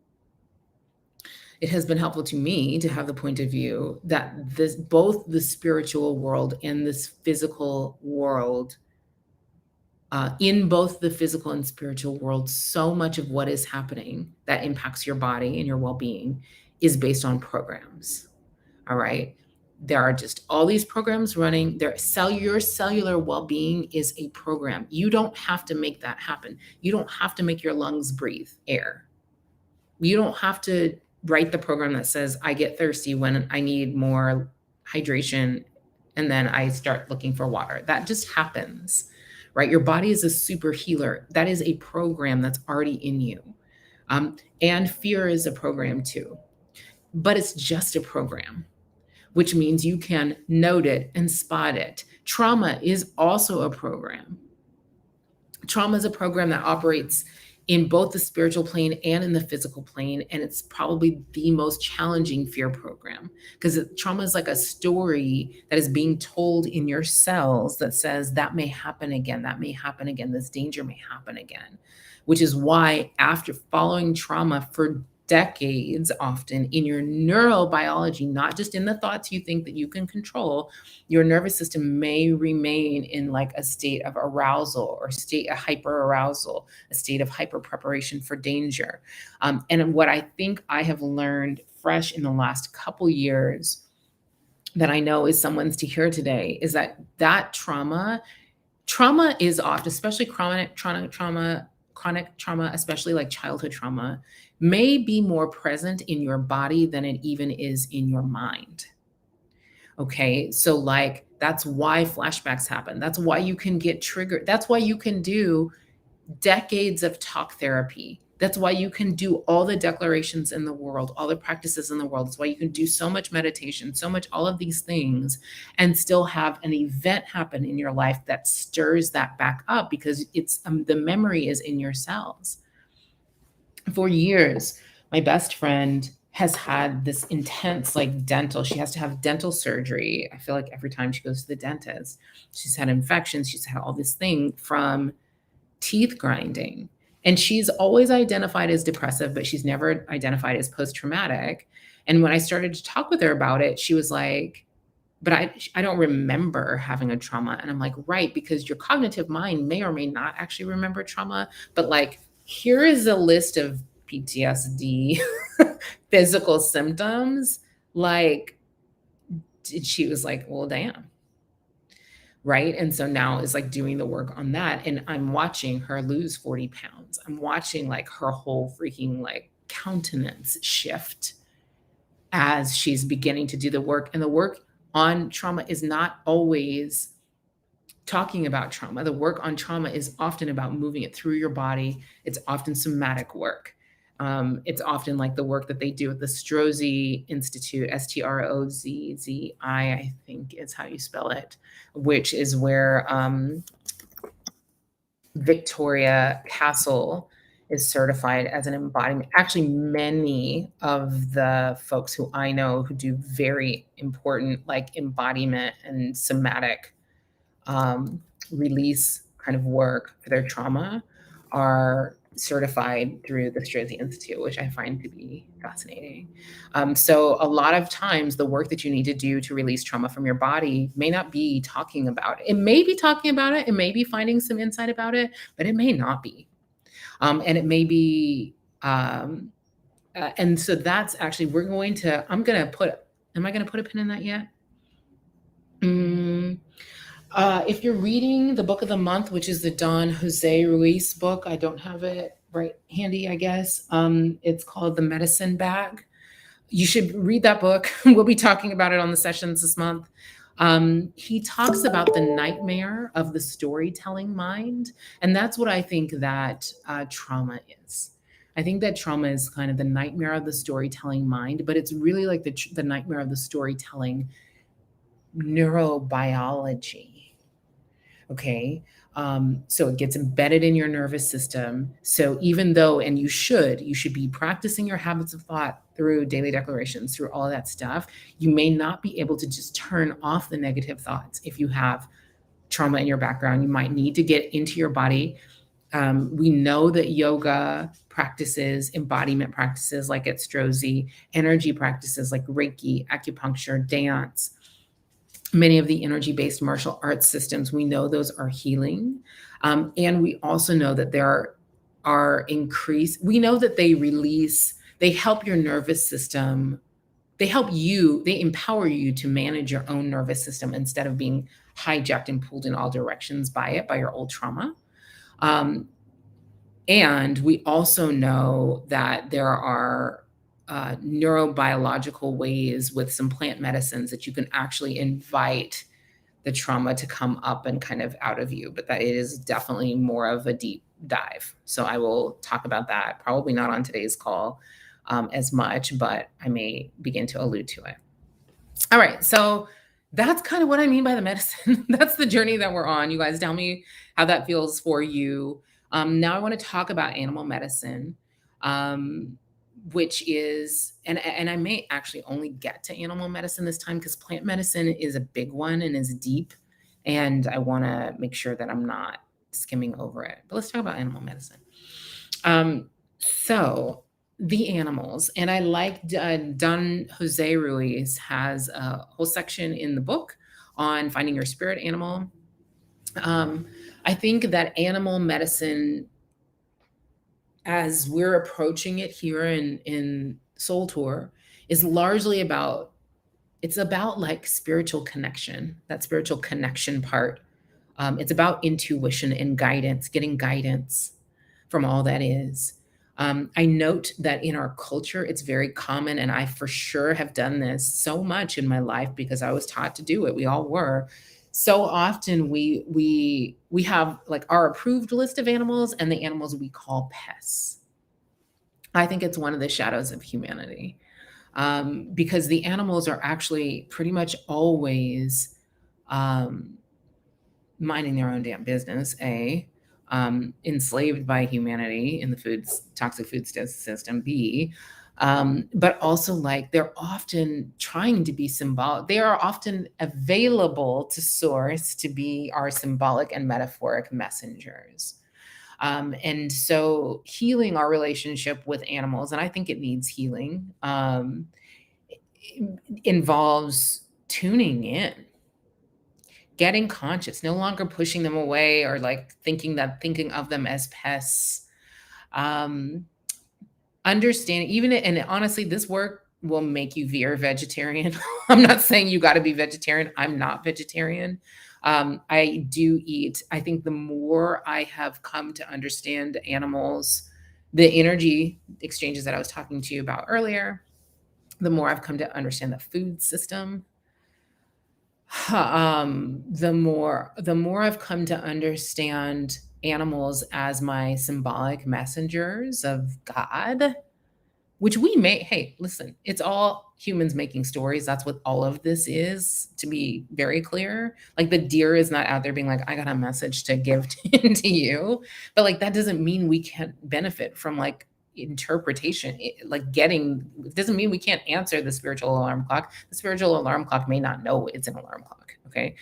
It has been helpful to me to have the point of view that both the spiritual world and this physical world, in both the physical and spiritual world, so much of what is happening that impacts your body and your well-being is based on programs. All right. There are just all these programs running. Your cellular well-being is a program. You don't have to make that happen. You don't have to make your lungs breathe air. You don't have to write the program that says, I get thirsty when I need more hydration, and then I start looking for water. That just happens, right? Your body is a super healer. That is a program that's already in you. And fear is a program too, but it's just a program, which means you can note it and spot it. Trauma is also a program. Trauma is a program that operates in both the spiritual plane and in the physical plane. And it's probably the most challenging fear program, because trauma is like a story that is being told in your cells that says that may happen again, that may happen again, this danger may happen again, which is why after following trauma for decades, often in your neurobiology, not just in the thoughts you think that you can control, your nervous system may remain in like a state of arousal or state of hyperarousal, a state of hyper preparation for danger. And what I think I have learned fresh in the last couple years that I know is someone's to hear today is that trauma is often, especially chronic trauma, especially like childhood trauma, may be more present in your body than it even is in your mind. Okay, so like that's why flashbacks happen. That's why you can get triggered. That's why you can do decades of talk therapy. That's why you can do all the declarations in the world, all the practices in the world. That's why you can do so much meditation, so much, all of these things, and still have an event happen in your life that stirs that back up, because it's the memory is in your cells. For years, my best friend has had this intense like dental. She has to have dental surgery. I feel like every time she goes to the dentist, she's had infections. She's had all this thing from teeth grinding. And she's always identified as depressive, but she's never identified as post-traumatic. And when I started to talk with her about it, she was like, but I don't remember having a trauma. And I'm like, right, because your cognitive mind may or may not actually remember trauma. But like, here is a list of PTSD physical symptoms. Like, she was like, well, damn. Right. And so now is like doing the work on that. And I'm watching her lose 40 pounds. I'm watching like her whole freaking like countenance shift as she's beginning to do the work. And the work on trauma is not always talking about trauma. The work on trauma is often about moving it through your body. It's often somatic work. It's often like the work that they do at the Strozzi Institute, Strozzi, I think is how you spell it, which is where Victoria Castle is certified as an embodiment. Actually, many of the folks who I know who do very important like embodiment and somatic release kind of work for their trauma are certified through the Strozzi Institute, which I find to be fascinating. So a lot of times the work that you need to do to release trauma from your body may not be talking about it. It may be talking about it. It may be finding some insight about it, but it may not be. And it may be, and so that's actually, am I going to put a pin in that yet? If you're reading the book of the month, which is the Don Jose Ruiz book, I don't have it right handy, I guess. It's called The Medicine Bag. You should read that book. We'll be talking about it on the sessions this month. He talks about the nightmare of the storytelling mind. And that's what I think that trauma is. I think that trauma is kind of the nightmare of the storytelling mind, but it's really like the nightmare of the storytelling neurobiology. Okay. So it gets embedded in your nervous system. So even though, and you should be practicing your habits of thought through daily declarations, through all of that stuff, you may not be able to just turn off the negative thoughts. If you have trauma in your background, you might need to get into your body. We know that yoga practices, embodiment practices like at Strozzi, energy practices like Reiki, acupuncture, dance, many of the energy-based martial arts systems, we know those are healing. And we also know that there are we know that they help your nervous system they empower you to manage your own nervous system instead of being hijacked and pulled in all directions by your old trauma. And we also know that there are neurobiological ways with some plant medicines that you can actually invite the trauma to come up and kind of out of you, but that it is definitely more of a deep dive. So I will talk about that, probably not on today's call as much, but I may begin to allude to it. All right, so that's kind of what I mean by the medicine. That's the journey that we're on. You guys tell me how that feels for you. Now I want to talk about animal medicine, which is, and I may actually only get to animal medicine this time because plant medicine is a big one and is deep, and I want to make sure that I'm not skimming over it. But let's talk about animal medicine. So the animals, and I like Don Jose Ruiz has a whole section in the book on finding your spirit animal. I think that animal medicine, as we're approaching it here in Soul Tour, is largely about, it's about like spiritual connection, that spiritual connection part. It's about intuition and guidance, getting guidance from all that is. I note that in our culture, it's very common, and I for sure have done this so much in my life because I was taught to do it. We all were. So often we have like our approved list of animals and the animals we call pests. I think it's one of the shadows of humanity, because the animals are actually pretty much always minding their own damn business, enslaved by humanity in the toxic food system, B, but also like they're often trying to be symbolic. They are often available to source to be our symbolic and metaphoric messengers. And so healing our relationship with animals, and I think it needs healing, involves tuning in, getting conscious, no longer pushing them away or like thinking of them as pests. Understanding even, and honestly, this work will make you veer vegetarian. I'm not saying you got to be vegetarian. I'm not vegetarian. I do eat. I think the more I have come to understand animals, the energy exchanges that I was talking to you about earlier, the more I've come to understand the food system, the more I've come to understand animals as my symbolic messengers of God, which hey, listen, it's all humans making stories. That's what all of this is, to be very clear. Like the deer is not out there being like, I got a message to give to you. But like, that doesn't mean we can't benefit from like interpretation, it doesn't mean we can't answer the spiritual alarm clock. The spiritual alarm clock may not know it's an alarm clock. Okay.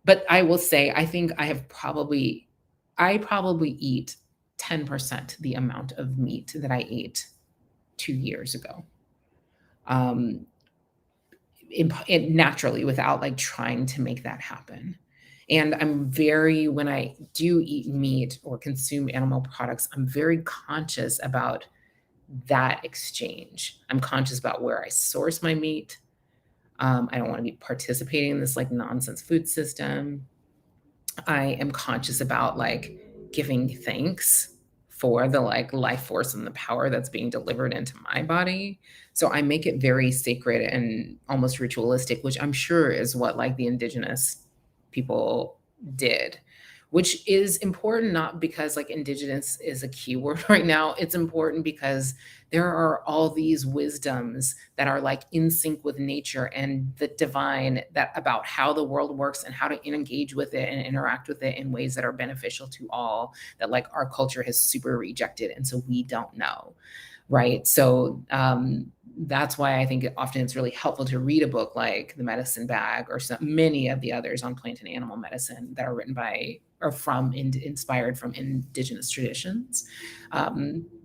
But I will say, I think I probably eat 10% the amount of meat that I ate 2 years ago. Naturally, without like trying to make that happen. And when I do eat meat or consume animal products, I'm very conscious about that exchange. I'm conscious about where I source my meat. I don't want to be participating in this like nonsense food system. I am conscious about like giving thanks for the like life force and the power that's being delivered into my body. So I make it very sacred and almost ritualistic, which I'm sure is what like the indigenous people did, which is important, not because like indigenous is a keyword right now. It's important because there are all these wisdoms that are like in sync with nature and the divine, that about how the world works and how to engage with it and interact with it in ways that are beneficial to all, that like our culture has super rejected. And so we don't know. Right. So that's why I think often it's really helpful to read a book like The Medicine Bag or many of the others on plant and animal medicine that are written by or inspired from indigenous traditions,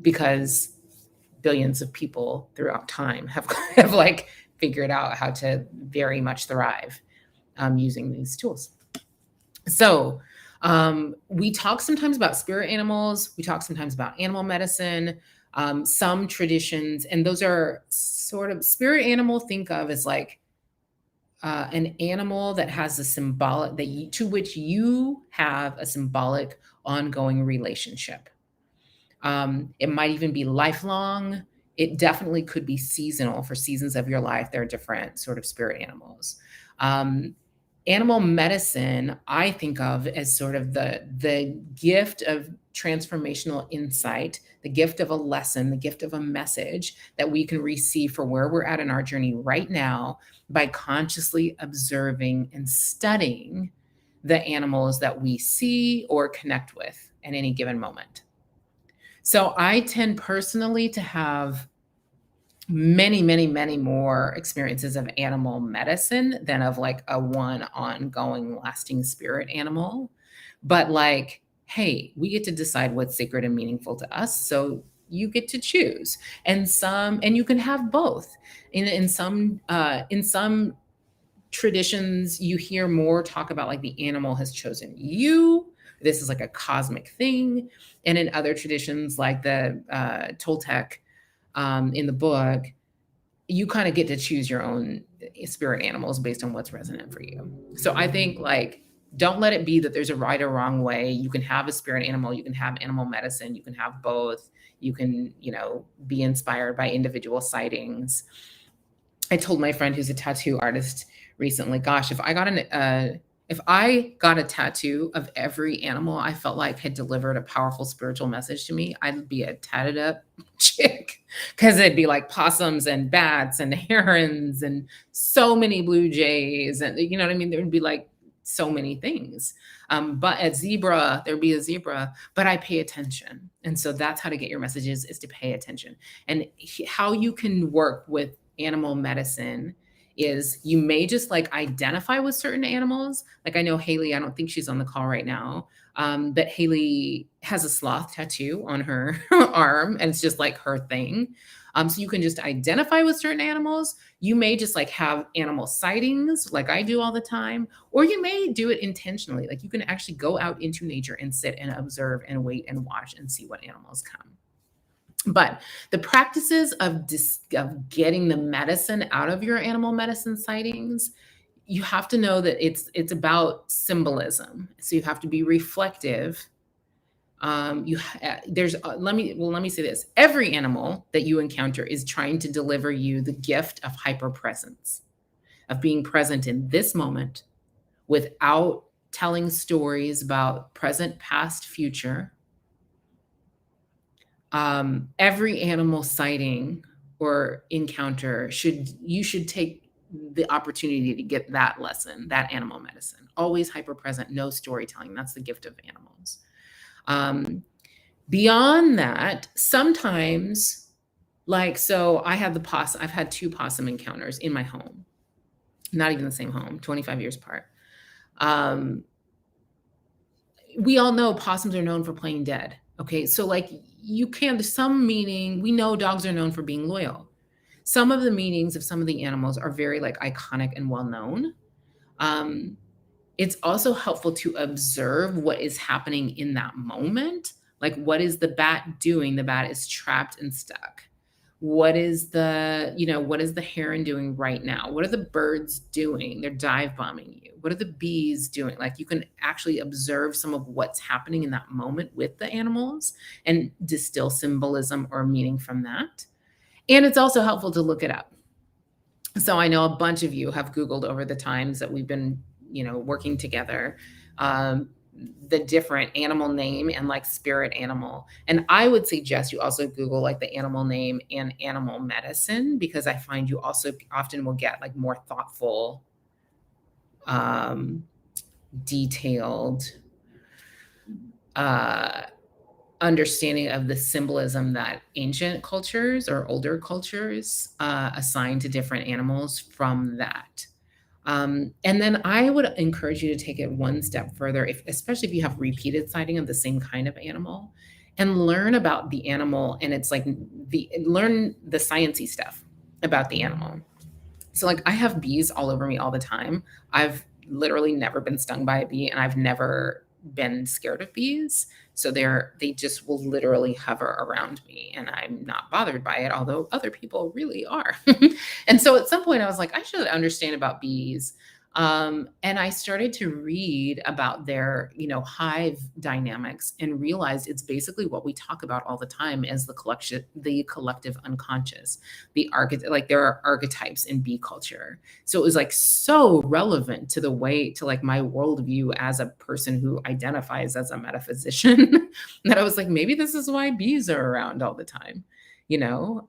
because billions of people throughout time have like figured out how to very much thrive using these tools. So we talk sometimes about spirit animals. We talk sometimes about animal medicine. Some traditions, and those are sort of spirit animal, think of as like an animal that has a symbolic to which you have a symbolic ongoing relationship. It might even be lifelong. It definitely could be seasonal. For seasons of your life, there are different sort of spirit animals. Um, Animal medicine, I think of as sort of the gift of transformational insight, the gift of a lesson, the gift of a message that we can receive for where we're at in our journey right now by consciously observing and studying the animals that we see or connect with at any given moment. So I tend personally to have many, many, many more experiences of animal medicine than of like a one ongoing lasting spirit animal. But like, hey, we get to decide what's sacred and meaningful to us. So you get to choose. And you can have both. In some traditions, you hear more talk about like the animal has chosen you. This is like a cosmic thing. And in other traditions, like the Toltec in the book, you kind of get to choose your own spirit animals based on what's resonant for you. So I think like, don't let it be that there's a right or wrong way. You can have a spirit animal, you can have animal medicine, you can have both. You can, be inspired by individual sightings. I told my friend who's a tattoo artist recently, gosh, if I got a tattoo of every animal I felt like had delivered a powerful spiritual message to me, I'd be a tatted up chick, because it'd be like possums and bats and herons and so many blue jays, and you know what I mean? There would be like so many things. But there'd be a zebra, but I pay attention. And so that's how to get your messages, is to pay attention. And how you can work with animal medicine is you may just like identify with certain animals. Like I know Haley, I don't think she's on the call right now, but Haley has a sloth tattoo on her arm, and it's just like her thing. So you can just identify with certain animals. You may just like have animal sightings like I do all the time, or you may do it intentionally. Like you can actually go out into nature and sit and observe and wait and watch and see what animals come. But the practices of getting the medicine out of your animal medicine sightings, you have to know that it's about symbolism. So you have to be reflective. Let me say this: every animal that you encounter is trying to deliver you the gift of hyperpresence, of being present in this moment, without telling stories about present, past, future. Every animal sighting or encounter you should take the opportunity to get that lesson, that animal medicine. Always hyper present, no storytelling. That's the gift of animals. Beyond that, sometimes, so I've had 2 possum encounters in my home, not even the same home, 25 years apart. We all know possums are known for playing dead. Okay. So there's some meaning. We know dogs are known for being loyal. Some of the meanings of some of the animals are very iconic and well known. It's also helpful to observe what is happening in that moment. Like, what is the bat doing? The bat is trapped and stuck. What is the heron doing right now? What are the birds doing? They're dive bombing you. What are the bees doing? Like, you can actually observe some of what's happening in that moment with the animals and distill symbolism or meaning from that. And it's also helpful to look it up. So I know a bunch of you have Googled over the times that we've been, working together, the different animal name and spirit animal. And I would suggest you also Google the animal name and animal medicine, because I find you also often will get more thoughtful, detailed, understanding of the symbolism that ancient cultures or older cultures assign to different animals from that. And then I would encourage you to take it one step further, especially if you have repeated sighting of the same kind of animal, and learn about the animal. And it's learn the sciencey stuff about the animal. So I have bees all over me all the time. I've literally never been stung by a bee, and I've never been scared of bees. So they just will literally hover around me and I'm not bothered by it, although other people really are. And so at some point I was like, I should understand about bees. And I started to read about their, hive dynamics and realized it's basically what we talk about all the time as the collective unconscious, like there are archetypes in bee culture. So it was like so relevant to like my worldview as a person who identifies as a metaphysician that I was like, maybe this is why bees are around all the time, you know?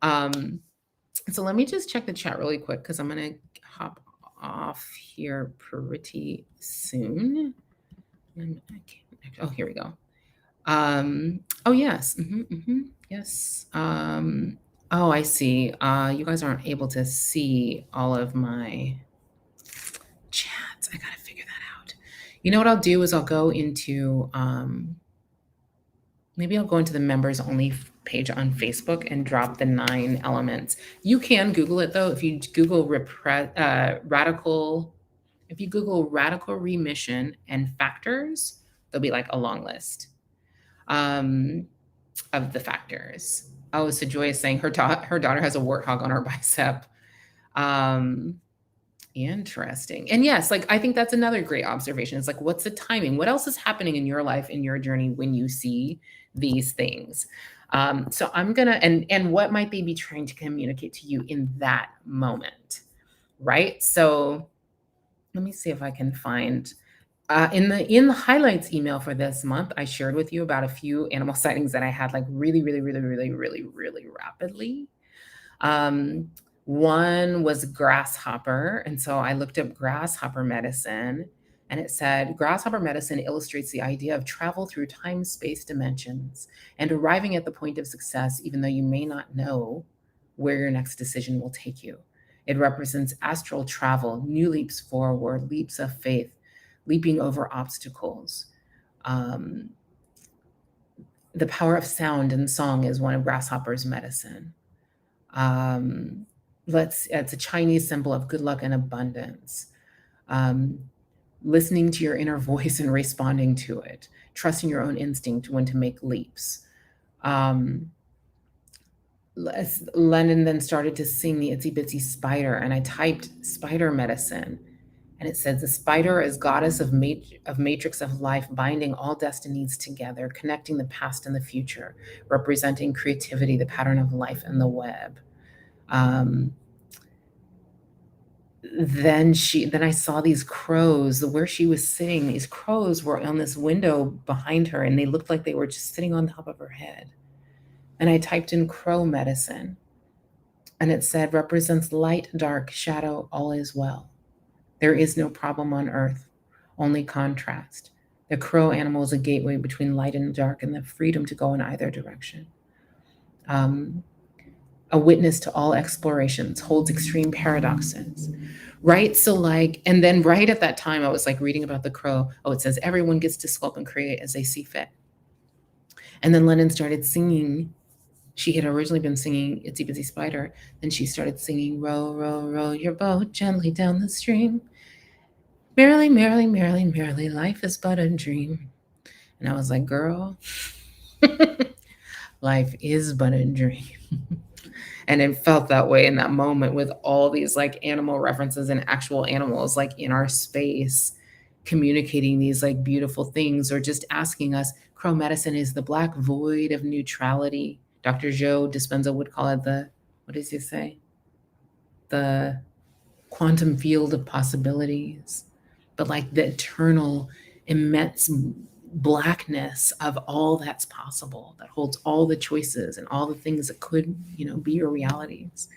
So let me just check the chat really quick because I'm going to hop off here pretty soon. Oh, here we go. Oh, yes. Yes. Oh, I see. You guys aren't able to see all of my chats. I got to figure that out. You know what I'll do is I'll go into, maybe I'll go into the members only page on Facebook and drop the 9 elements. You can Google it though. If you Google radical remission and factors, there'll be like a long list of the factors. Oh, so Joy is saying her daughter has a warthog on her bicep. Interesting. And yes, like I think that's another great observation. It's like, what's the timing? What else is happening in your life, in your journey when you see these things? So I'm gonna, and what might they be trying to communicate to you in that moment, right? So let me see if I can find in the highlights email for this month, I shared with you about a few animal sightings that I had like really rapidly. One was grasshopper. And so I looked up grasshopper medicine and it said grasshopper medicine illustrates the idea of travel through time, space, dimensions, and arriving at the point of success, even though you may not know where your next decision will take you. It represents astral travel, new leaps forward, leaps of faith, leaping over obstacles. The power of sound and song is one of grasshopper's medicine. It's a Chinese symbol of good luck and abundance. Listening to your inner voice and responding to it, trusting your own instinct when to make leaps. Lennon then started to sing the Itsy Bitsy Spider, and I typed spider medicine, and it says the spider is goddess of matrix of life, binding all destinies together, connecting the past and the future, representing creativity, the pattern of life, and the web. Then I saw these crows where she was sitting. These crows were on this window behind her, and they looked like they were just sitting on top of her head. And I typed in crow medicine, and it said represents light, dark, shadow, all is well. There is no problem on earth, only contrast. The crow animal is a gateway between light and dark and the freedom to go in either direction. A witness to all explorations, holds extreme paradoxes, right? So like, and then right at that time, I was like reading about the crow. Oh, it says everyone gets to sculpt and create as they see fit. And then Lennon started singing. She had originally been singing Itsy Bitsy Spider. Then she started singing, row, row, row your boat gently down the stream. Merrily, merrily, merrily, merrily, life is but a dream. And I was like, girl, life is but a dream. And it felt that way in that moment with all these like animal references and actual animals like in our space communicating these like beautiful things or just asking us. Crow medicine is the black void of neutrality. Dr. Joe Dispenza would call it what does he say? The quantum field of possibilities, but like the eternal, immense blackness of all that's possible, that holds all the choices and all the things that could, be your realities.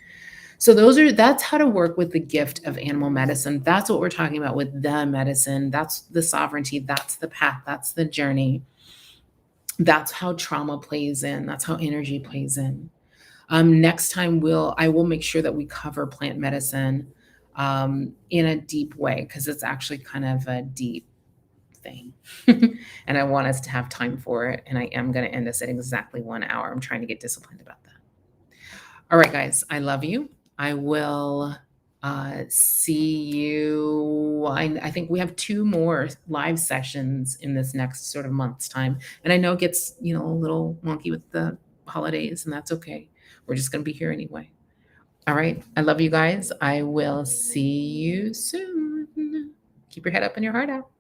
So that's how to work with the gift of animal medicine. That's what we're talking about with the medicine. That's the sovereignty. That's the path. That's the journey. That's how trauma plays in. That's how energy plays in. Next time I will make sure that we cover plant medicine in a deep way, because it's actually kind of a deep thing. And I want us to have time for it. And I am going to end us at exactly 1 hour. I'm trying to get disciplined about that. All right, guys, I love you. I will See you. I think we have 2 more live sessions in this next sort of month's time, and I know it gets, a little wonky with the holidays, and that's okay. We're just gonna be here anyway. All right. I love you guys. I will see you soon. Keep your head up and your heart out.